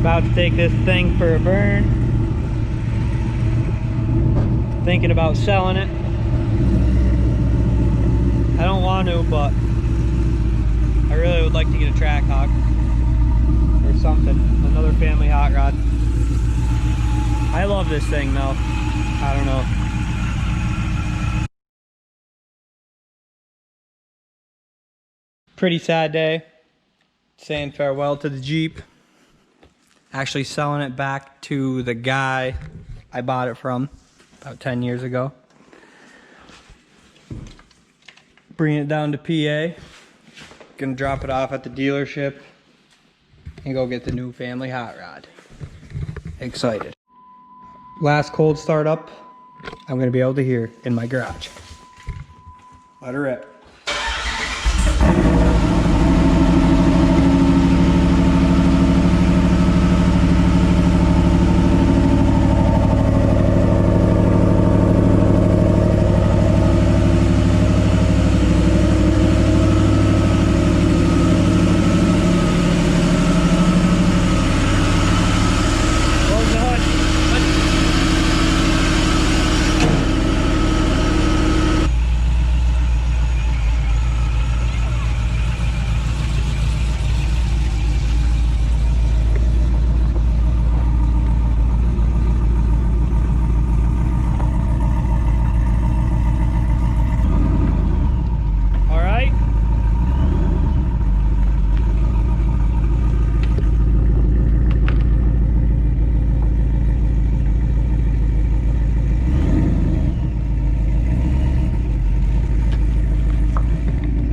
About to take this thing for a burn. Thinking about selling it. I don't want to, but I really would like to get a track hawk or something. Another family hot rod. I love this thing though. I don't know. Pretty sad day. Saying farewell to the Jeep. Actually selling it back to the guy I bought it from about 10 years ago. Bringing it down to PA. Gonna drop it off at the dealership and go get the new family hot rod. Excited. Last cold start up, I'm gonna be able to hear in my garage. Let her rip.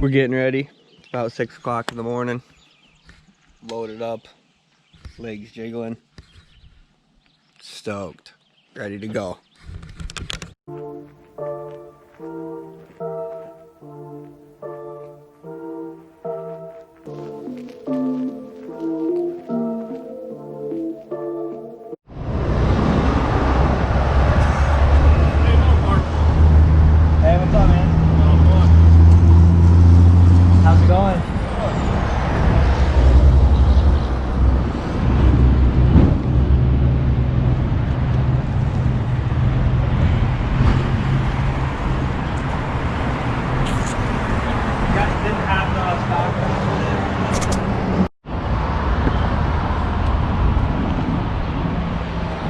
We're getting ready. It's about 6 o'clock in the morning. Loaded up, legs jiggling. Stoked, ready to go. Hey, what's up, man? How's it going? Didn't have the stock.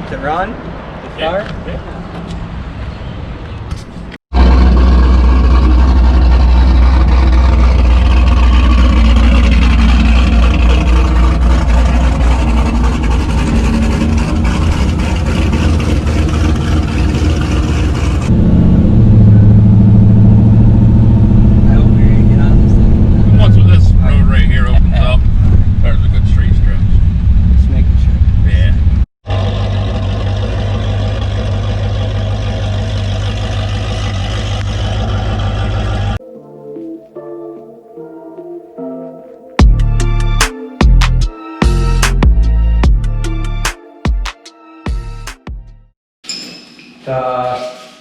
Does it run? The start? Yeah.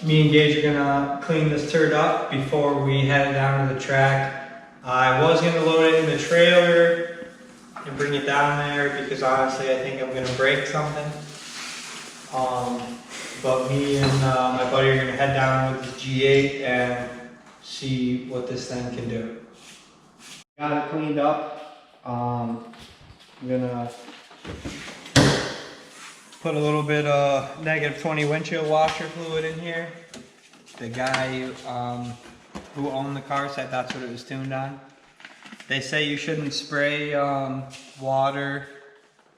Me and Gage are gonna clean this turd up before we head down to the track. I was gonna load it in the trailer and bring it down there because honestly I think I'm gonna break something. But me and my buddy are gonna head down with the G8 and see what this thing can do. Got it cleaned up. I'm gonna put a little bit of -20 windshield washer fluid in here. The guy who owned the car said that's what it was tuned on. They say you shouldn't spray water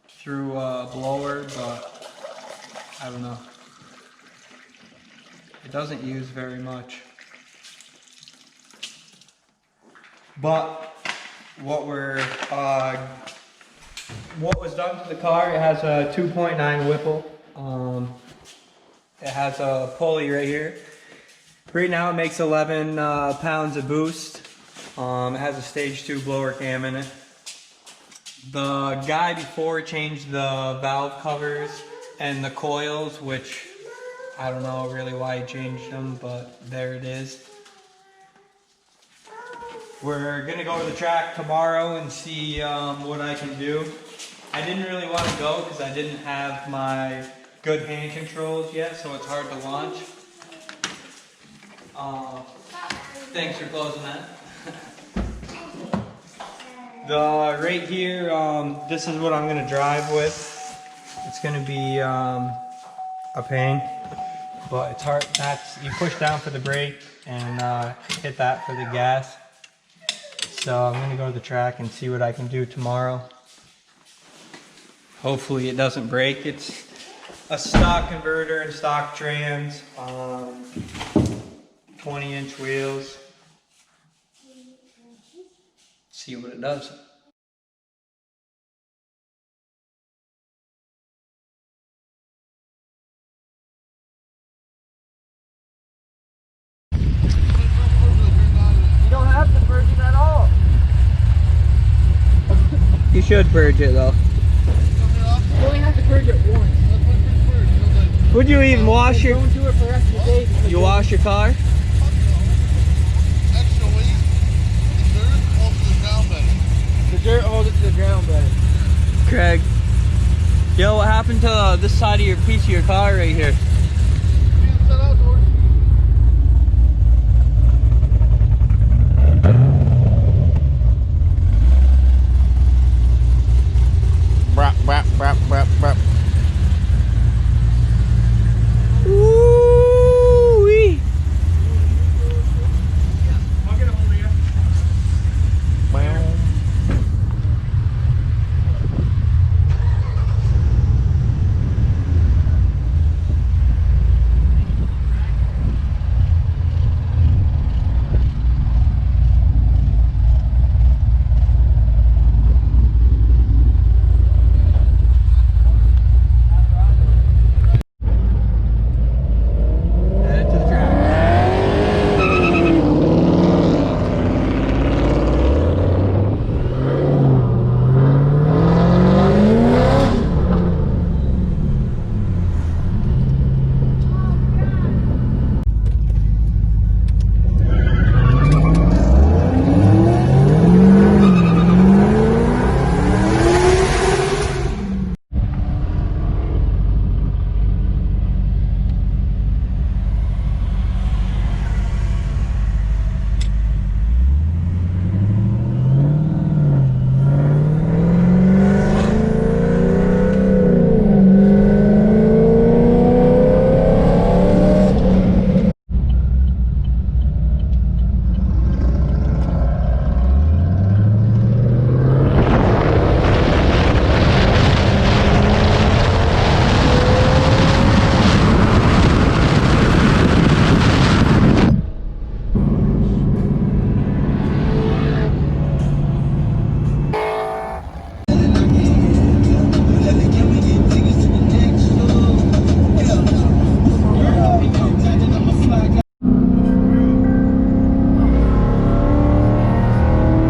through a blower, but I don't know. It doesn't use very much. But what was done to the car, it has a 2.9 Whipple. It has a pulley right here. Right now it makes 11 pounds of boost. It has a stage 2 blower cam in it. The guy before changed the valve covers and the coils, which I don't know really why he changed them, but there it is. We're gonna go to the track tomorrow and see what I can do. I didn't really want to go because I didn't have my good hand controls yet, so it's hard to launch. Thanks for closing that. Right here, this is what I'm going to drive with. It's going to be a pain, but it's hard. You push down for the brake and hit that for the gas. So I'm going to go to the track and see what I can do tomorrow. Hopefully it doesn't break. It's a stock converter and stock trans, 20-inch wheels. See what it does. You don't have to purge it at all. You should purge it though. You only have to purge it once. Would you even wash your... Don't do it for the rest of the day. You wash your car? Actually, the dirt holds The dirt holds it to the ground better. to the ground better. Craig. Yo, what happened to this side of your piece of your car right here? Being set outdoors. Brap, brap, brap, brap, brap. Woo-wee. I'll get a hold of you. Head to the track.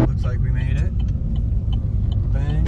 Looks like we made it. Bang.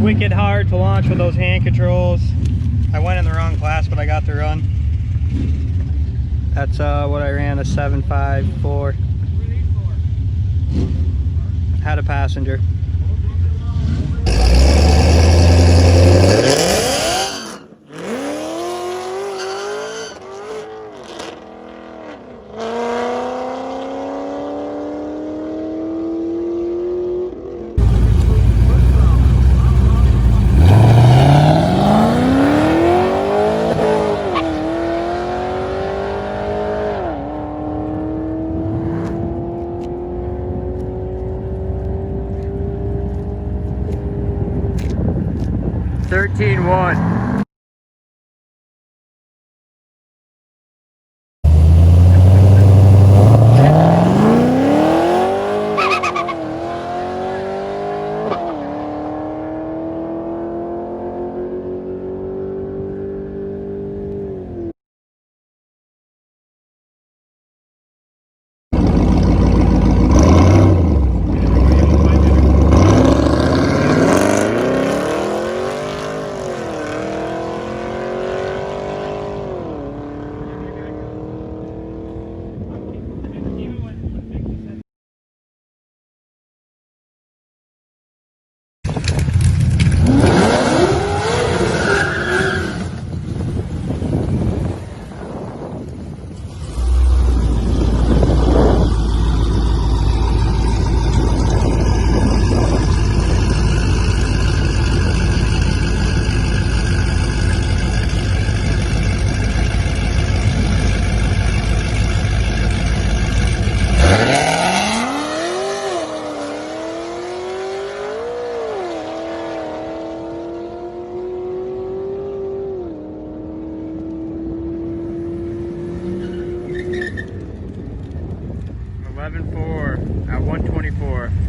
Wicked hard to launch with those hand controls. I went in the wrong class, but I got the run. That's what I ran, a 754. Had a passenger. 13.1. At 124.